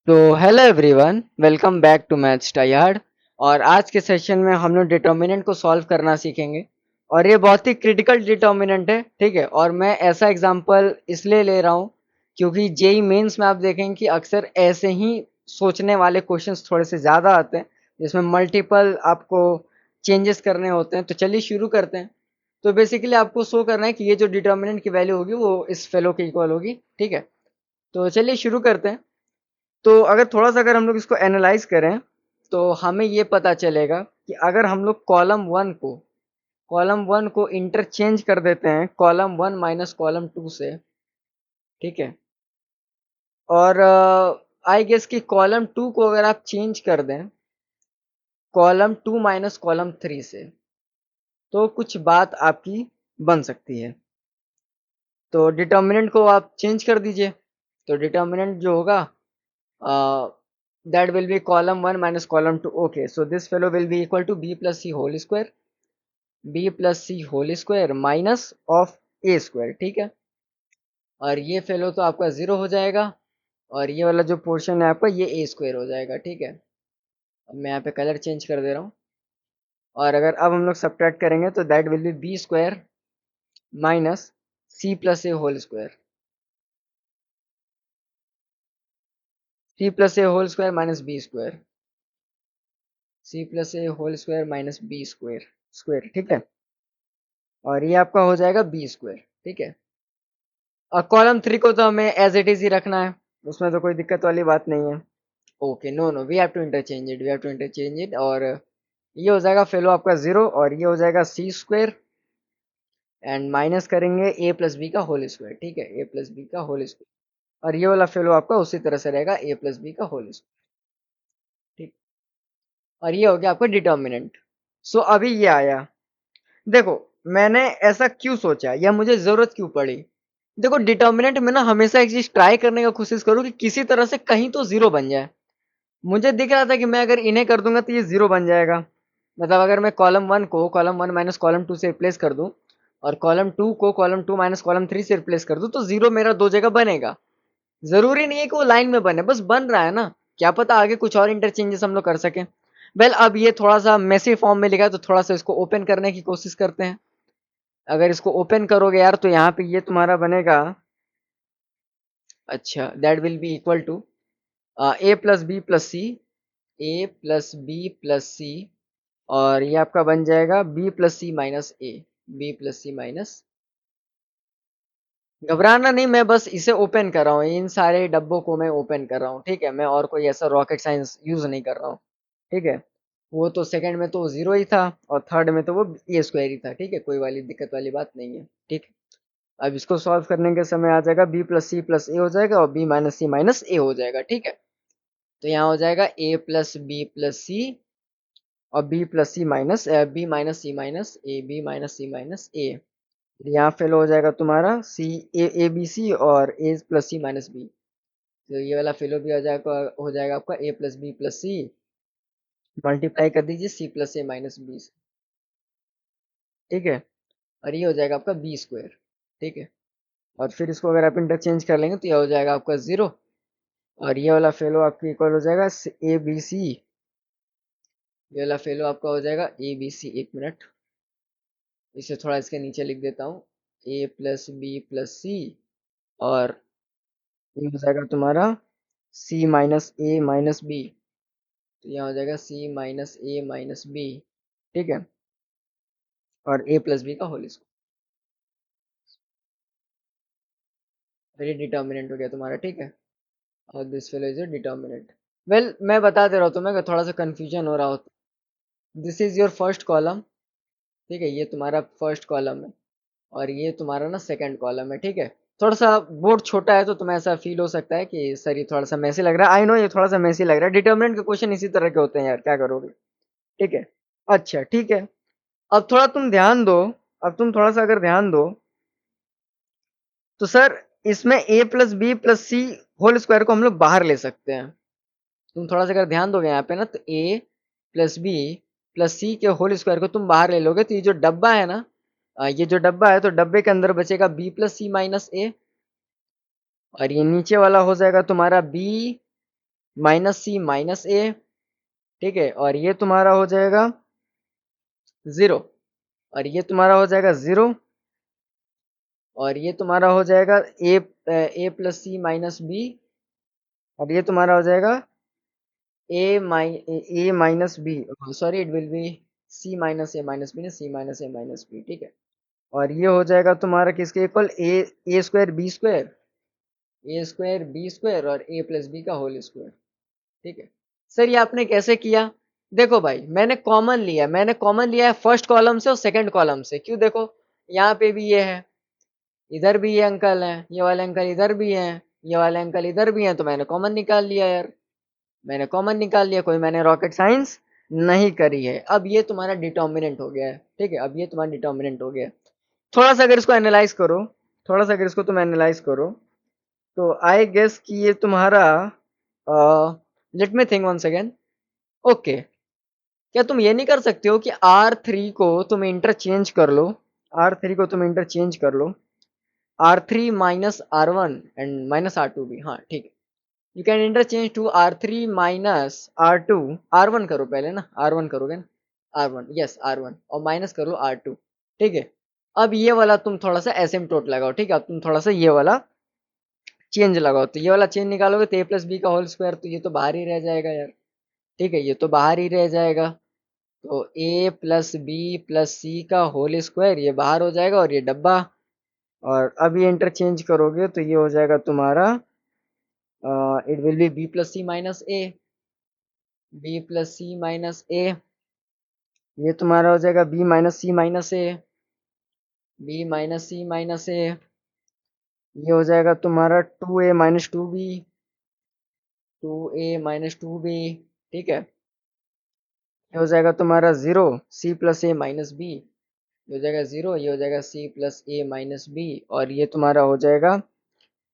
तो hello everyone, welcome back to maths tired. और आज के सेशन में हम लोग डिटर्मिनेंट को सॉल्व करना सीखेंगे। और ये बहुत ही क्रिटिकल डिटर्मिनेंट है, ठीक है। और मैं ऐसा एग्जांपल इसलिए ले रहा हूँ क्योंकि जेई मेंस में आप देखेंगे कि अक्सर ऐसे ही सोचने वाले क्वेश्चंस थोड़े से ज़्यादा आते हैं, जिसमें मल्टीपल आपको चेंजेस करने होते हैं। तो चलिए शुरू करते हैं। तो बेसिकली आपको शो करना है कि ये जो डिटर्मिनेंट की वैल्यू होगी वो इस फेलो के इक्वल होगी, ठीक है। तो चलिए शुरू करते हैं। तो अगर हम लोग इसको एनालाइज करें तो हमें ये पता चलेगा कि अगर हम लोग कॉलम वन को इंटरचेंज कर देते हैं column one minus column to से, ठीक है। और आई गेस कि कॉलम टू को अगर आप चेंज कर दें column to minus column three से, तो कुछ बात आपकी बन सकती है। तो डिटर्मिनेंट को आप चेंज कर दीजिए। तो डिटर्मिनेंट जो होगा, that will be column 1 minus column 2. Okay, so this fellow will be equal to b plus c whole square, b plus c whole square minus of a square, ठीक है। और ये फेलो तो आपका जीरो हो जाएगा, और ये वाला जो पोर्शन है आपका ये ए स्क्वायर हो जाएगा, ठीक है। अब मैं यहाँ पे कलर चेंज कर दे रहा हूँ। और अगर अब हम लोग सब्ट्रैक्ट करेंगे तो that will be B square minus C plus A whole square, C plus A whole square minus B square, C plus A whole square minus B square square, ठीक है। और ये आपका हो जाएगा बी स्क्वायर, ठीक है। और कॉलम थ्री को तो हमें एज इट इज ही रखना है, उसमें तो कोई दिक्कत वाली बात नहीं है। Okay, no no, we have to interchange it, we have to interchange it. और ये हो जाएगा फेलो आपका जीरो, और ये हो जाएगा सी स्क्वायर, एंड माइनस करेंगे ए प्लस बी का होल स्क्वायर, ठीक है, ए प्लस बी का होल स्क्वायर। और ये वाला फेलो आपका उसी तरह से रहेगा, ए प्लस बी का होल स्क्वायर, ठीक। और ये हो गया आपका डिटर्मिनेंट। सो अभी ये आया। देखो, मैंने ऐसा क्यों सोचा या मुझे जरूरत क्यों पड़ी। देखो, डिटर्मिनेंट में ना हमेशा एक चीज ट्राई करने का कोशिश करूँ कि किसी तरह से कहीं तो जीरो बन जाए। मुझे दिख रहा था कि मैं अगर इन्हें कर दूंगा तो ये जीरो बन जाएगा। मतलब अगर मैं कॉलम वन को column one minus column to से रिप्लेस कर दूं, और कॉलम टू को column to minus column three से रिप्लेस कर दूं, तो जीरो मेरा दो जगह बनेगा। जरूरी नहीं है कि वो लाइन में बने, बस बन रहा है ना। क्या पता आगे कुछ और इंटरचेंजेस हम लोग कर सकें। वेल, अब ये थोड़ा सा मेसी फॉर्म में लिखा है तो थोड़ा सा इसको ओपन करने की कोशिश करते हैं। अगर इसको ओपन करोगे यार तो यहाँ पे ये तुम्हारा बनेगा, अच्छा, that will be equal to A plus B plus C, A plus B plus C. और ये आपका बन जाएगा B plus C minus A, B plus C minus. घबराना नहीं, मैं बस इसे ओपन कर रहा हूँ, इन सारे डब्बों को मैं ओपन कर रहा हूँ, ठीक है। मैं और कोई ऐसा रॉकेट साइंस यूज नहीं कर रहा हूँ, ठीक है। वो तो सेकंड में तो जीरो ही था, और थर्ड में तो वो ए स्क्वायर ही था, ठीक है। कोई वाली दिक्कत वाली बात नहीं है, ठीक है। अब इसको सॉल्व करने के समय आ जाएगा बी प्लस ए हो जाएगा, और बी माइनस सी माइनस ए हो जाएगा, ठीक है। तो यहाँ हो जाएगा A plus B plus C, और B plus C minus B minus C minus A, B minus C minus ए। यहाँ फेल हो जाएगा तुम्हारा सी, ए बी सी, और A plus C minus B. तो ये वाला फेलो भी हो जाएगा आपका ए प्लस बी प्लस सी, मल्टीप्लाई कर दीजिए सी प्लस ए माइनस बी, ठीक है। और ये हो जाएगा आपका बी स्क्वायर, ठीक है। और फिर इसको अगर आप इंटरचेंज कर लेंगे तो ये हो जाएगा आपका जीरो, और ये वाला फेलो आपकी इक्वल हो जाएगा ए बी सी। ये वाला फेलो आपका हो जाएगा ए बी सी, एक मिनट, इसे थोड़ा इसके नीचे लिख देता हूँ, ए प्लस बी प्लस सी। और ये हो जाएगा तुम्हारा सी माइनस ए माइनस बी। तो यहाँ हो जाएगा सी माइनस ए माइनस बी, ठीक है। और ए प्लस बी का होल स्क्वायर। फिर ये डिटर्मिनेंट हो गया तुम्हारा, ठीक है। और this fellow is a determinant. Well, मैं बता दे रहा हूँ तुम्हें, अगर थोड़ा सा कंफ्यूजन हो रहा हो, this is your first column, ठीक है। ये तुम्हारा फर्स्ट कॉलम है, और ये तुम्हारा ना सेकंड कॉलम है, ठीक है। थोड़ा सा बोर्ड छोटा है तो तुम्हें ऐसा फील हो सकता है कि सर ये थोड़ा सा मैसी लग रहा है। आई नो ये थोड़ा सा मैसी लग रहा है, डिटर्मिनेंट के क्वेश्चन इसी तरह के होते हैं यार, क्या करोगे, ठीक है। अच्छा, ठीक है। अब थोड़ा तुम ध्यान दो, अब तुम थोड़ा सा अगर ध्यान दो तो सर इसमें ए plus B plus C whole square को हम लोग बाहर ले सकते हैं। तुम थोड़ा सा अगर ध्यान दोगे यहाँ पे ना, तो ए प्लस बी प्लस सी के होल स्क्वायर को तुम बाहर ले लोगे, तो ये जो डब्बा है ना, ये जो डब्बा है, तो डब्बे के अंदर बचेगा बी प्लस सी माइनस ए। और ये नीचे वाला हो जाएगा तुम्हारा बी माइनस सी माइनस ए, ठीक है, और ये तुम्हारा हो जाएगा 0, और ये तुम्हारा हो जाएगा 0, और ये तुम्हारा हो जाएगा A plus C minus B, और ये तुम्हारा हो जाएगा A minus B, sorry it will be C minus A minus B, ना C minus A minus B, ठीक है। और ये हो जाएगा तुम्हारा किसके इक्वल, A square B square, A square B square और ए प्लस बी का होल स्क्वायर, ठीक है। सर ये आपने कैसे किया? देखो भाई, मैंने कॉमन लिया है फर्स्ट कॉलम से और सेकंड कॉलम से। क्यों? देखो यहाँ पे भी ये है, इधर भी ये अंकल है, ये वाले अंकल इधर भी हैं, ये वाले अंकल इधर भी हैं, तो मैंने कॉमन निकाल लिया यार, मैंने कॉमन निकाल लिया, कोई मैंने रॉकेट साइंस नहीं करी है। अब ये तुम्हारा डिटर्मिनेंट हो गया है, ठीक है, अब ये तुम्हारा डिटर्मिनेंट हो गया है। थोड़ा सा अगर इसको एनालाइज करो, थोड़ा सा अगर इसको तुम एनालाइज करो, तो आई गेस कि ये तुम्हारा, let me think one second. Okay, क्या तुम ये नहीं कर सकते हो कि R3 को तुम इंटरचेंज कर लो, R3 को तुम इंटरचेंज कर लो, R3 minus R1 and minus R2 भी, हाँ ठीक है। You can interchange to R3 माइनस R2, R1 करो पहले ना, R1 करोगे ना, R1, यस R1, और माइनस कर लो R2, ठीक है। अब ये वाला तुम थोड़ा सा एसिम्प्टोट लगाओ, ठीक है, अब तुम थोड़ा सा ये वाला चेंज लगाओ, तो ये वाला चेंज निकालोगे तो ए प्लस बी का होल स्क्वायर, तो ये तो बाहर ही रह जाएगा यार, ठीक है, ये तो बाहर ही रह जाएगा। तो ए प्लस बी प्लस सी का होल स्क्वायर ये बाहर हो जाएगा, और ये डब्बा, और अब ये इंटरचेंज करोगे तो ये हो जाएगा तुम्हारा, it will be B plus C minus A, B plus C minus A, ये तुम्हारा हो जाएगा B minus C minus A, B minus C minus A, ये हो जाएगा तुम्हारा 2a-2b, 2a-2b, ठीक है। ये हो जाएगा तुम्हारा 0, सी प्लस ए माइनस बी, ये हो जाएगा 0, ये हो जाएगा सी प्लस ए माइनस बी, और ये तुम्हारा हो जाएगा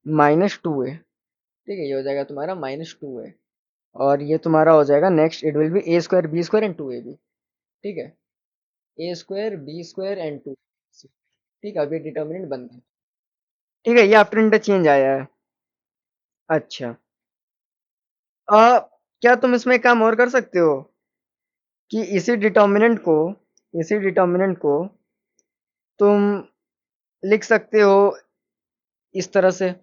-2a, ठीक है, ये हो जाएगा तुम्हारा -2a, और ये तुम्हारा हो जाएगा next, it will be A square B square and 2ab, ठीक है, A square B square and 2, ठीक है, अब ये डिटर्मिनेंट बन गया, ठीक है, ये आफ्टर इंटरचेंज आया है। अच्छा, क्या तुम इसमें एक काम और कर सकते हो कि इसी डिटर्मिनेंट को तुम लिख सकते हो इस तरह से,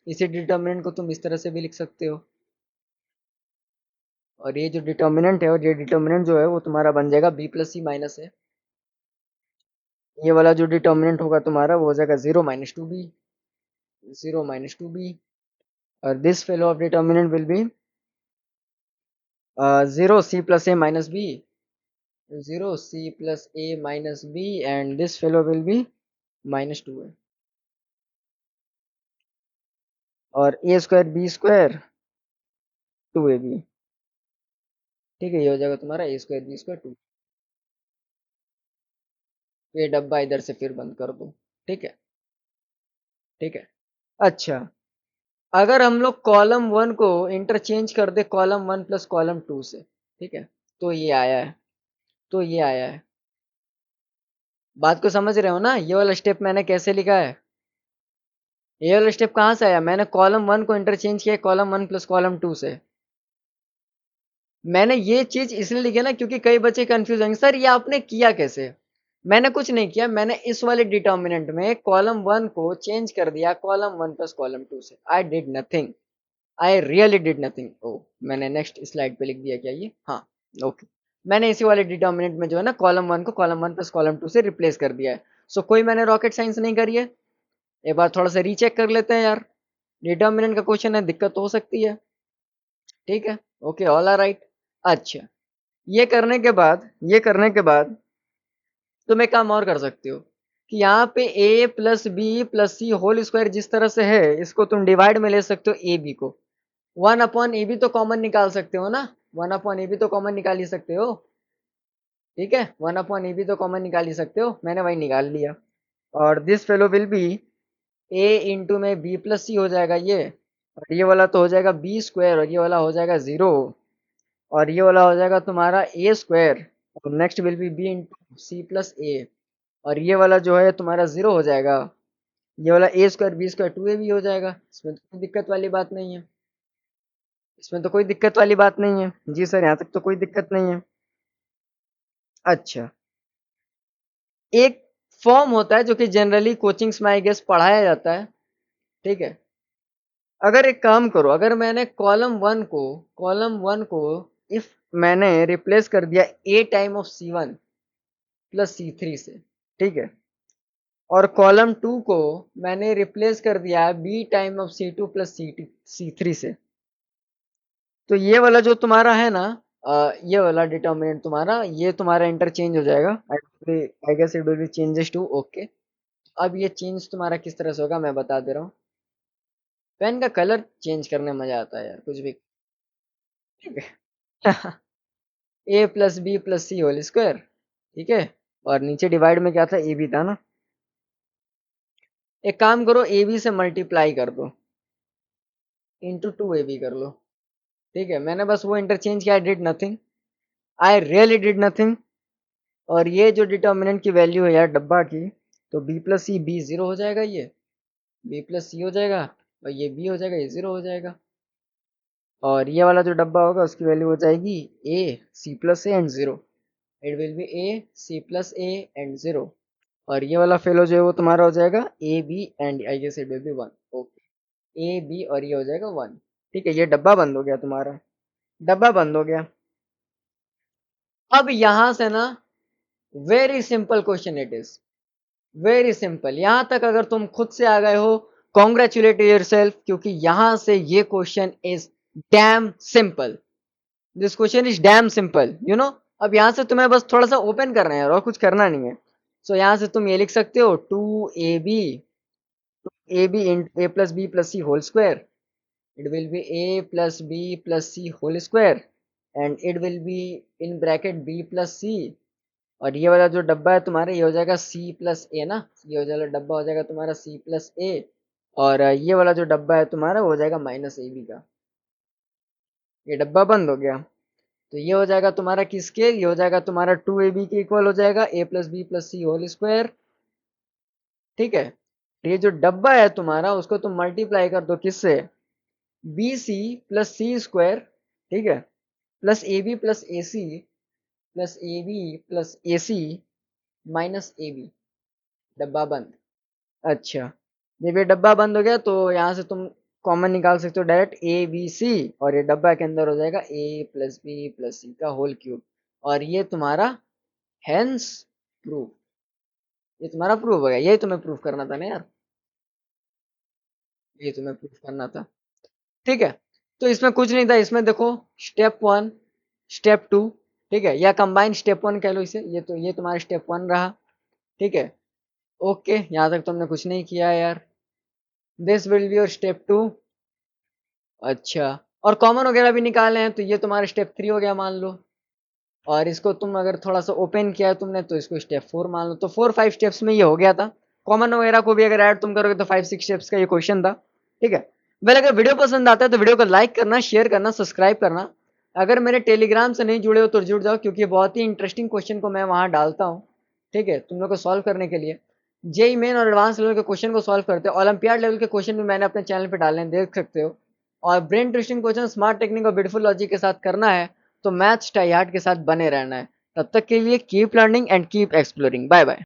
इसी डिटर्मिनेंट को तुम इस तरह से भी लिख सकते हो, और ये जो डिटर्मिनेंट है, और ये डिटर्मिनेंट जो है वो तुम्हारा बन जाएगा बी प्लस सी माइनस है, ये वाला जो डिटर्मिनेंट होगा तुम्हारा वो हो जाएगा 0-2b, 0-2b, और this fellow of determinant will be 0 c plus a minus b, 0 c plus a minus b, and this fellow will be -2a, और a square b square 2ab, ठीक है, ये हो जाएगा तुम्हारा a स्क्वायर b स्क्वायर 2, ये डब्बा इधर से फिर बंद कर दो, ठीक है, ठीक है। अच्छा, अगर हम लोग कॉलम 1 को इंटरचेंज कर दे कॉलम 1 प्लस कॉलम 2 से, ठीक है, तो ये आया है, तो ये आया है, बात को समझ रहे हो ना? ये वाला स्टेप मैंने कैसे लिखा है, ये वाला स्टेप कहाँ से आया, मैंने कॉलम 1 को इंटरचेंज किया कॉलम 1 प्लस कॉलम 2 से। मैंने ये चीज इसलिए लिखी है ना, क्योंकि कई बच्चे कंफ्यूज होंगे, सर ये आपने किया कैसे? मैंने कुछ नहीं किया, मैंने इस वाले डिटर्मिनेंट में कॉलम 1 को चेंज कर दिया कॉलम 1 प्लस कॉलम 2 से। I did nothing, I really did nothing. ओ, मैंने नेक्स्ट स्लाइड पे लिख दिया क्या ये? हाँ, ओके। मैंने इसी वाले डिटर्मिनेंट में जो है ना कॉलम 1 को कॉलम 1 प्लस कॉलम 2 से रिप्लेस कर दिया है। सो कोई मैंने रॉकेट साइंस नहीं करी है। एक बार थोड़ा सा रीचेक कर लेते हैं यार, डिटर्मिनेंट का क्वेश्चन है, दिक्कत तो हो सकती है, ठीक है, ओके, ऑल आर राइट। अच्छा, ये करने के बाद तुम एक काम और कर सकते हो कि यहाँ पे a plus B plus C whole square जिस तरह से है, इसको तुम डिवाइड में ले सकते हो ए बी को, 1/ab तो कॉमन निकाल सकते हो ना, 1/ab तो कॉमन निकाल ही सकते हो, ठीक है, 1/ab तो कॉमन निकाल ही सकते हो, मैंने वही निकाल लिया। और this fellow will be a into में b प्लस सी हो जाएगा ये, और ये वाला तो हो जाएगा बी स्क्वायर, और ये वाला हो जाएगा 0, और ये वाला हो जाएगा तुम्हारा ए स्क्वायर, और next will be B into C plus A, और ये वाला जो है तुम्हारा 0 हो जाएगा, ये वाला ए स्क्वायर बी स्क्वायर 2ab हो जाएगा, इसमें तो कोई दिक्कत वाली बात नहीं है, इसमें तो कोई दिक्कत वाली बात नहीं है। जी सर, यहाँ तक तो कोई दिक्कत नहीं है। अच्छा, एक फॉर्म होता है जो कि जनरली कोचिंग्स में आई गेस पढ़ाया जाता है, ठीक है। अगर एक काम करो, अगर मैंने कॉलम वन को इफ मैंने रिप्लेस कर दिया a time of C1 plus C3 से, ठीक है, और कॉलम टू को मैंने रिप्लेस कर दिया b time of C2 plus C3 से, तो ये वाला जो तुम्हारा है ना, ये वाला डिटर्मिनेंट तुम्हारा, ये तुम्हारा इंटरचेंज हो जाएगा। I guess it will be changes to, okay. अब ये चेंज तुम्हारा किस तरह से होगा मैं बता दे रहा हूँ। पेन का कलर चेंज करने में मजा आता है यार, कुछ भी, ठीक है। ए plus B plus C whole square, ठीक है, और नीचे डिवाइड में क्या था, ए बी था ना। एक काम करो, ए बी से मल्टीप्लाई कर दो, इंटू टू ए बी कर लो, ठीक है। मैंने बस वो इंटरचेंज किया, आई did nothing, I really did nothing. और ये जो डिटर्मिनेंट की वैल्यू है यार डब्बा की, तो बी प्लस सी, बी जीरो हो जाएगा, ये बी प्लस सी हो जाएगा, और ये बी हो जाएगा, ये जीरो हो जाएगा। और ये वाला जो डब्बा होगा उसकी वैल्यू हो जाएगी A C plus A and zero, it will be A C plus A and zero. और ये वाला फेलो जो है वो तुम्हारा हो जाएगा A B and I guess it will be one, okay, A B और ये हो जाएगा वन, ठीक है। ये डब्बा बंद हो गया तुम्हारा, डब्बा बंद हो गया। अब यहां से ना, very simple question it is, very simple. यहां तक अगर तुम खुद से आ गए हो, कॉन्ग्रेचुलेट योरसेल्फ, क्योंकि यहां से ये question is damn simple, this question is damn simple, you know. अब यहां से तुम्हें बस थोड़ा सा ओपन करना है और कुछ करना नहीं है। सो यहां से तुम ये लिख सकते हो, two A B in A plus B plus C whole square, it will be A plus B plus C whole square, and it will be in bracket B plus C. और ये वाला जो डब्बा है तुम्हारा, ये हो जाएगा सी प्लस ए ना, ये हो जाएगा डब्बा हो जाएगा तुम्हारा सी प्लस ए। और ये वाला जो डब्बा है तुम्हारा वो हो जाएगा माइनस ए बी का। ये डब्बा बंद हो गया, तो ये हो जाएगा तुम्हारा किसके, ये हो जाएगा तुम्हारा टू ए बी के इक्वल हो जाएगा A plus B plus C whole square, ठीक है। ये जो डब्बा है तुम्हारा उसको तुम मल्टीप्लाई कर दो किससे, B C plus C square, ठीक है, plus A B plus A C, plus A B plus A C minus A B, डब्बा बंद। अच्छा, जब ये डब्बा बंद हो गया तो यहाँ से तुम कॉमन निकाल सकते हो डायरेक्ट ए बी सी, और ये डब्बा के अंदर हो जाएगा ए प्लस बी प्लस सी का होल क्यूब। और ये तुम्हारा हेंस प्रूफ, ये तुम्हारा प्रूफ हो गया। यही तुम्हें प्रूफ करना था ना यार, ये तुम्हें प्रूफ करना था, ठीक है। तो इसमें कुछ नहीं था, इसमें देखो स्टेप वन, स्टेप टू, ठीक है, या कंबाइन स्टेप वन कह लो इसे, ये तो ये तुम्हारा स्टेप वन रहा, ठीक है। ओके, यहाँ तक तुमने कुछ नहीं किया यार, this will be your step two. अच्छा, और कॉमन वगैरह भी निकाले हैं, तो ये तुम्हारा स्टेप थ्री हो गया मान लो। और इसको तुम अगर थोड़ा सा ओपन किया है तुमने तो इसको स्टेप फोर मान लो। तो 4-5 स्टेप्स में ये हो गया था। कॉमन वगैरह को भी अगर ऐड तुम करोगे तो 5-6 स्टेप्स का ये क्वेश्चन था, ठीक है। वेल, अगर वीडियो पसंद आता है तो वीडियो को लाइक करना, शेयर करना, सब्सक्राइब करना। अगर मेरे टेलीग्राम से नहीं जुड़े हो तो जुड़ जाओ, क्योंकि बहुत ही इंटरेस्टिंग क्वेश्चन को मैं वहाँ डालता हूँ, ठीक है, तुम लोग को सॉल्व करने के लिए। जेई मेन और एडवांस लेवल के क्वेश्चन को सॉल्व करते हैं, ओलंपियाड लेवल के क्वेश्चन भी मैंने अपने चैनल पे डाले हैं, देख सकते हो। और brain twisting question smart technique और ब्यूटीफुल लॉजिक के साथ करना है तो मैथ्स टाई हार्ट के साथ बने रहना है। तब तक के लिए keep learning and keep exploring. Bye bye.